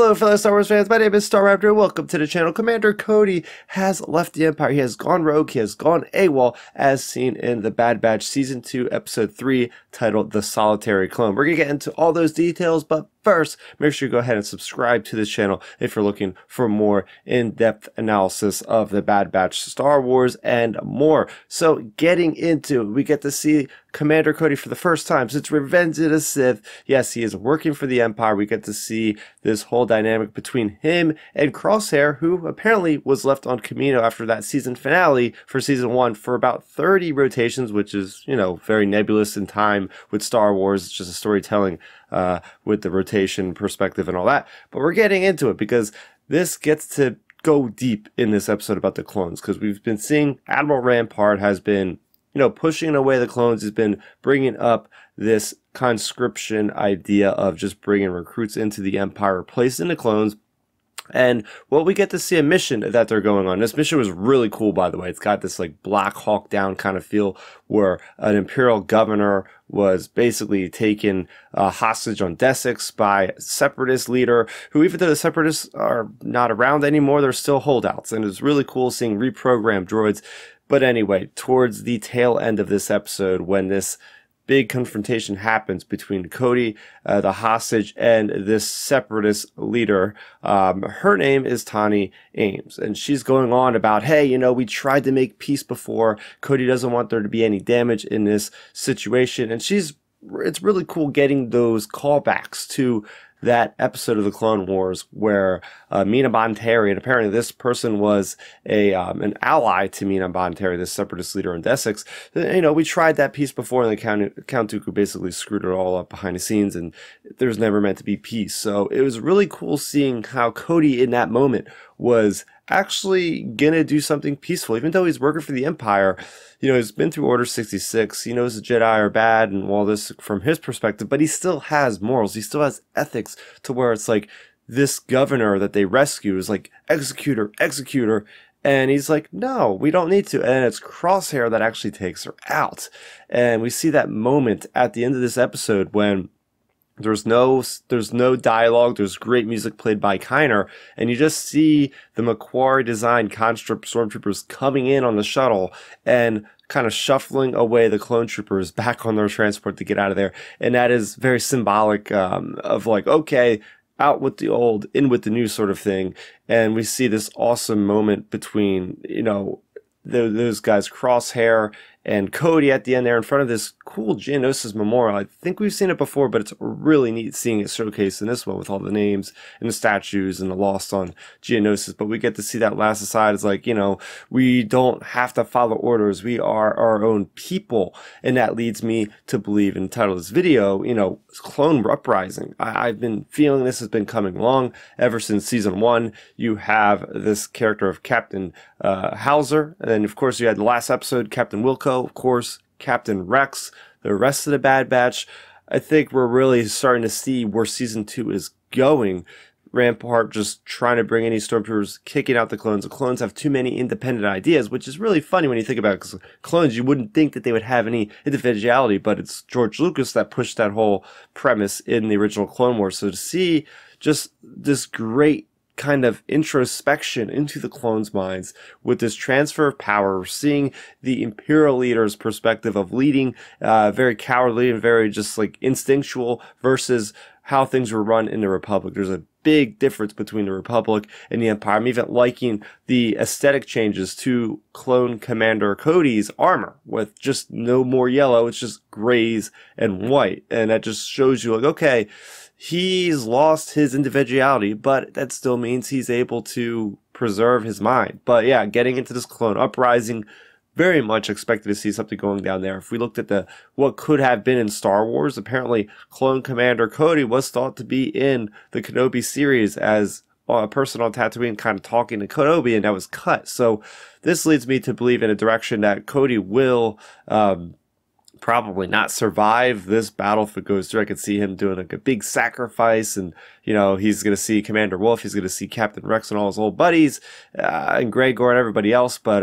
Hello fellow Star Wars fans, my name is Starrapter and welcome to the channel. Commander Cody has left the Empire. He has gone rogue, he has gone AWOL, as seen in the Bad Batch Season 2 Episode 3 titled The Solitary Clone. We're going to get into all those details, but first, make sure you go ahead and subscribe to this channel if you're looking for more in-depth analysis of the Bad Batch, Star Wars, and more. So getting into it, we get to see Commander Cody for the first time since Revenge of the Sith. Yes, he is working for the Empire. We get to see this whole dynamic between him and Crosshair, who apparently was left on Kamino after that season finale for Season 1 for about 30 rotations, which is, you know, very nebulous in time with Star Wars. It's just a storytelling with the rotation perspective and all that. But we're getting into it because this gets to go deep in this episode about the clones, because we've been seeing Admiral Rampart has been, you know, pushing away the clones. He's been bringing up this conscription idea of just bringing recruits into the Empire, replacing the clones. And well, we get to see a mission that they're going on. This mission was really cool, by the way. It's got this like Black Hawk Down kind of feel, where an Imperial governor was basically taken hostage on Desix by a separatist leader, who, even though the separatists are not around anymore, they're still holdouts. And it's really cool seeing reprogrammed droids. But anyway, towards the tail end of this episode, when this big confrontation happens between Cody, the hostage, and this separatist leader. Her name is Tani Ames, and she's going on about, hey, you know, we tried to make peace before. Cody doesn't want there to be any damage in this situation, and it's really cool getting those callbacks to that episode of the Clone Wars where Mina Bonteri, and apparently this person was an ally to Mina Bonteri, this separatist leader in Desix. You know, we tried that piece before, and the Count Dooku basically screwed it all up behind the scenes, and there's never meant to be peace. So it was really cool seeing how Cody in that moment was actually gonna do something peaceful, even though he's working for the Empire. You know, he's been through Order 66. He knows the Jedi are bad and all this from his perspective, but he still has morals. He still has ethics, to where it's like this governor that they rescue is like, executor, executor. And he's like, no, we don't need to. And it's Crosshair that actually takes her out. And we see that moment at the end of this episode when there's no dialogue. There's great music played by Kiner, and you just see the Macquarie designed conscript stormtroopers coming in on the shuttle and kind of shuffling away the clone troopers back on their transport to get out of there. And that is very symbolic of like, okay, out with the old, in with the new sort of thing. And we see this awesome moment between, you know, those guys, Crosshair and Cody, at the end there in front of this cool Geonosis memorial. I think we've seen it before, but it's really neat seeing it showcased in this one with all the names and the statues and the lost on Geonosis. But we get to see that last aside. It's like, you know, we don't have to follow orders. We are our own people. And that leads me to believe, in the title of this video, you know, Clone Uprising. I've been feeling this has been coming along ever since Season 1. You have this character of Captain Hauser, and then of course you had the last episode, Captain Wilco, of course, Captain Rex, the rest of the Bad Batch. I think we're really starting to see where Season 2 is going. Rampart just trying to bring in these stormtroopers, kicking out the clones. The clones have too many independent ideas, which is really funny when you think about it, because clones, you wouldn't think that they would have any individuality, but it's George Lucas that pushed that whole premise in the original Clone Wars. So to see just this great kind of introspection into the clones' minds with this transfer of power, seeing the Imperial leader's perspective of leading very cowardly and very just like instinctual versus how things were run in the Republic. There's a big difference between the Republic and the Empire. I'm even liking the aesthetic changes to Clone Commander Cody's armor, with just no more yellow. It's just grays and white. And that just shows you like, okay, he's lost his individuality, but that still means he's able to preserve his mind. But yeah, getting into this Clone Uprising, very much expected to see something going down there. If we looked at what could have been in Star Wars, apparently Clone Commander Cody was thought to be in the Kenobi series as a person on Tatooine kind of talking to Kenobi, and that was cut. So this leads me to believe in a direction that Cody will probably not survive this battle if it goes through. I could see him doing like a big sacrifice, and you know, he's going to see Commander Wolf, he's going to see Captain Rex and all his old buddies, and Gregor and everybody else. But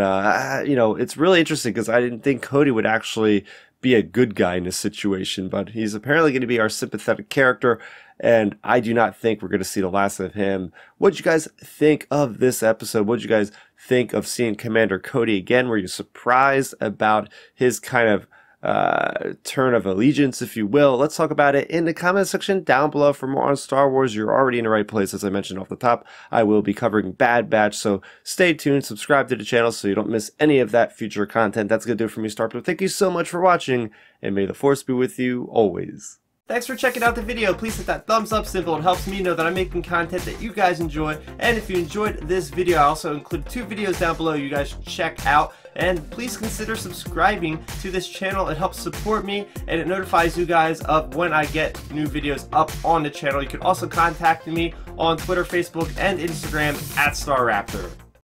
you know, it's really interesting because I didn't think Cody would actually be a good guy in this situation, but he's apparently going to be our sympathetic character, and I do not think we're going to see the last of him. What'd you guys think of this episode? What'd you guys think of seeing Commander Cody again? Were you surprised about his kind of turn of allegiance, if you will? Let's talk about it in the comment section down below. For more on Star Wars, you're already in the right place. As I mentioned off the top, I will be covering Bad Batch, so stay tuned, subscribe to the channel so you don't miss any of that future content. That's gonna do it for me, Starrapter. Thank you so much for watching, and may the Force be with you always. Thanks for checking out the video. Please hit that thumbs up symbol. It helps me know that I'm making content that you guys enjoy. And if you enjoyed this video, I also include 2 videos down below you guys should check out. And please consider subscribing to this channel. It helps support me, and it notifies you guys of when I get new videos up on the channel. You can also contact me on Twitter, Facebook, and Instagram at Starrapter.